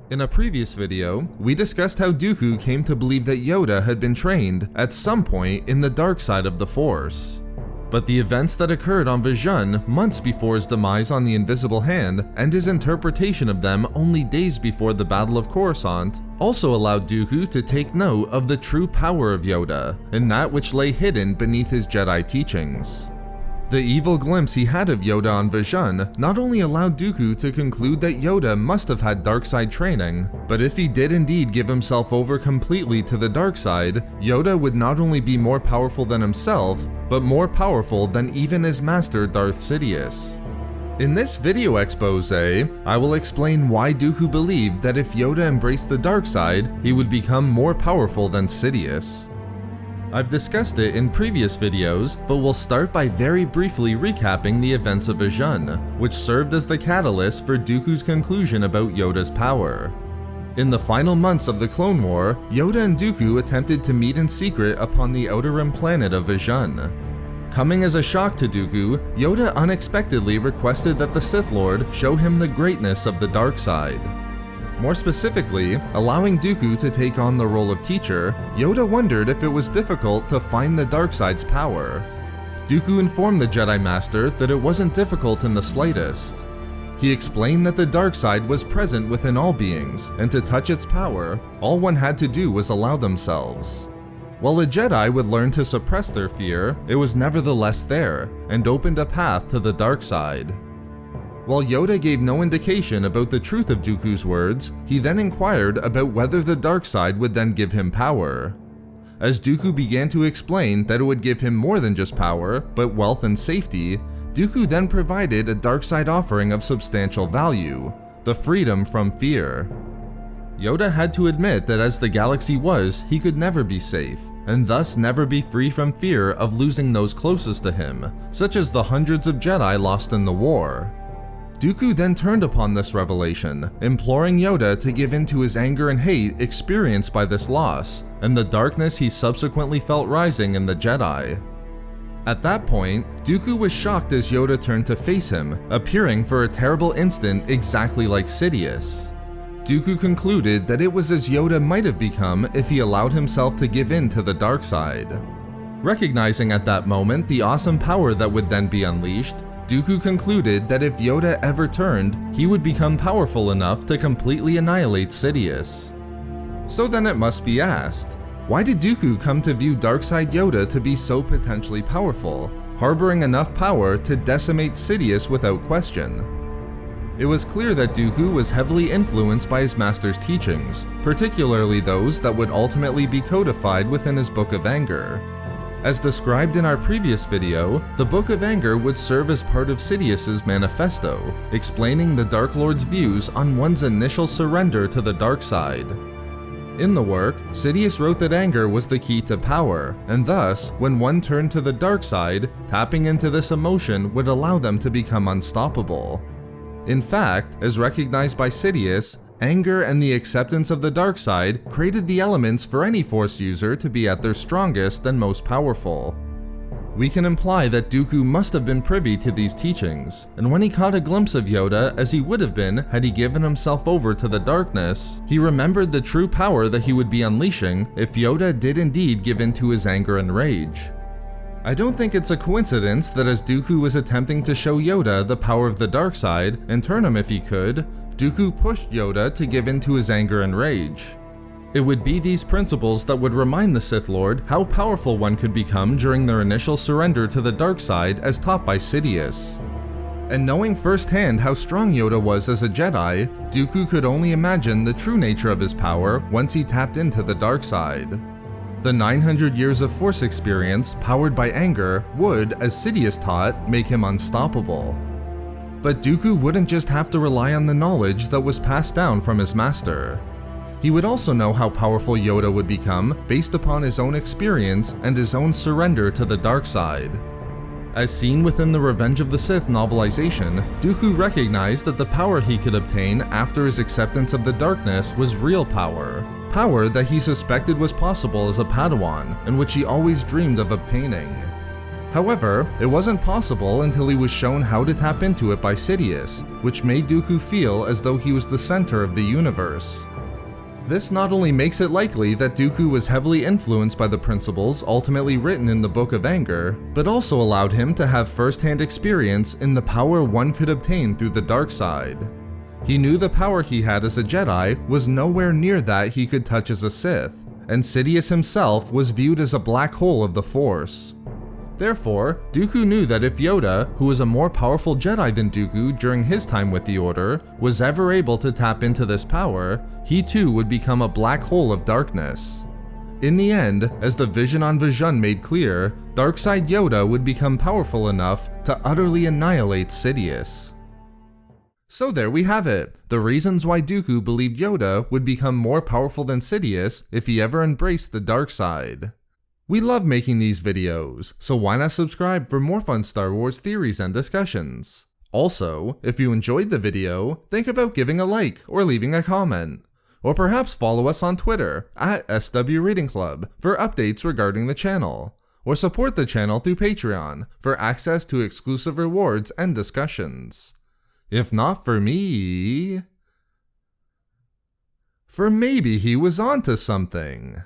In a previous video, we discussed how Dooku came to believe that Yoda had been trained at some point in the dark side of the Force. But the events that occurred on Vajun months before his demise on the Invisible Hand and his interpretation of them only days before the Battle of Coruscant also allowed Dooku to take note of the true power of Yoda and that which lay hidden beneath his Jedi teachings. The evil glimpse he had of Yoda on Vajun not only allowed Dooku to conclude that Yoda must have had dark side training, but if he did indeed give himself over completely to the dark side, Yoda would not only be more powerful than himself, but more powerful than even his master Darth Sidious. In this video expose, I will explain why Dooku believed that if Yoda embraced the dark side, he would become more powerful than Sidious. I've discussed it in previous videos, but we'll start by very briefly recapping the events of Vajun, which served as the catalyst for Dooku's conclusion about Yoda's power. In the final months of the Clone War, Yoda and Dooku attempted to meet in secret upon the Outer Rim planet of Vajun. Coming as a shock to Dooku, Yoda unexpectedly requested that the Sith Lord show him the greatness of the dark side. More specifically, allowing Dooku to take on the role of teacher, Yoda wondered if it was difficult to find the dark side's power. Dooku informed the Jedi Master that it wasn't difficult in the slightest. He explained that the dark side was present within all beings, and to touch its power, all one had to do was allow themselves. While a Jedi would learn to suppress their fear, it was nevertheless there, and opened a path to the dark side. While Yoda gave no indication about the truth of Dooku's words, he then inquired about whether the dark side would then give him power. As Dooku began to explain that it would give him more than just power, but wealth and safety, Dooku then provided a dark side offering of substantial value, the freedom from fear. Yoda had to admit that as the galaxy was, he could never be safe, and thus never be free from fear of losing those closest to him, such as the hundreds of Jedi lost in the war. Dooku then turned upon this revelation, imploring Yoda to give in to his anger and hate experienced by this loss, and the darkness he subsequently felt rising in the Jedi. At that point, Dooku was shocked as Yoda turned to face him, appearing for a terrible instant exactly like Sidious. Dooku concluded that it was as Yoda might have become if he allowed himself to give in to the dark side. Recognizing at that moment the awesome power that would then be unleashed, Dooku concluded that if Yoda ever turned, he would become powerful enough to completely annihilate Sidious. So then it must be asked, why did Dooku come to view Darkside Yoda to be so potentially powerful, harboring enough power to decimate Sidious without question? It was clear that Dooku was heavily influenced by his master's teachings, particularly those that would ultimately be codified within his Book of Anger. As described in our previous video, the Book of Anger would serve as part of Sidious's manifesto, explaining the Dark Lord's views on one's initial surrender to the dark side. In the work, Sidious wrote that anger was the key to power, and thus, when one turned to the dark side, tapping into this emotion would allow them to become unstoppable. In fact, as recognized by Sidious, anger and the acceptance of the dark side created the elements for any Force user to be at their strongest and most powerful. We can imply that Dooku must have been privy to these teachings, and when he caught a glimpse of Yoda as he would have been had he given himself over to the darkness, he remembered the true power that he would be unleashing if Yoda did indeed give in to his anger and rage. I don't think it's a coincidence that as Dooku was attempting to show Yoda the power of the dark side and turn him if he could, Dooku pushed Yoda to give in to his anger and rage. It would be these principles that would remind the Sith Lord how powerful one could become during their initial surrender to the dark side as taught by Sidious. And knowing firsthand how strong Yoda was as a Jedi, Dooku could only imagine the true nature of his power once he tapped into the dark side. The 900 years of Force experience powered by anger would, as Sidious taught, make him unstoppable. But Dooku wouldn't just have to rely on the knowledge that was passed down from his master. He would also know how powerful Yoda would become based upon his own experience and his own surrender to the dark side. As seen within the Revenge of the Sith novelization, Dooku recognized that the power he could obtain after his acceptance of the darkness was real power. Power that he suspected was possible as a Padawan, and which he always dreamed of obtaining. However, it wasn't possible until he was shown how to tap into it by Sidious, which made Dooku feel as though he was the center of the universe. This not only makes it likely that Dooku was heavily influenced by the principles ultimately written in the Book of Anger, but also allowed him to have first-hand experience in the power one could obtain through the dark side. He knew the power he had as a Jedi was nowhere near that he could touch as a Sith, and Sidious himself was viewed as a black hole of the Force. Therefore, Dooku knew that if Yoda, who was a more powerful Jedi than Dooku during his time with the Order, was ever able to tap into this power, he too would become a black hole of darkness. In the end, as the vision on Vizhun made clear, Darkside Yoda would become powerful enough to utterly annihilate Sidious. So there we have it, the reasons why Dooku believed Yoda would become more powerful than Sidious if he ever embraced the dark side. We love making these videos, so why not subscribe for more fun Star Wars theories and discussions? Also, if you enjoyed the video, think about giving a like or leaving a comment. Or perhaps follow us on Twitter @SW Reading Club for updates regarding the channel. Or support the channel through Patreon for access to exclusive rewards and discussions. If not for me... for maybe he was onto something.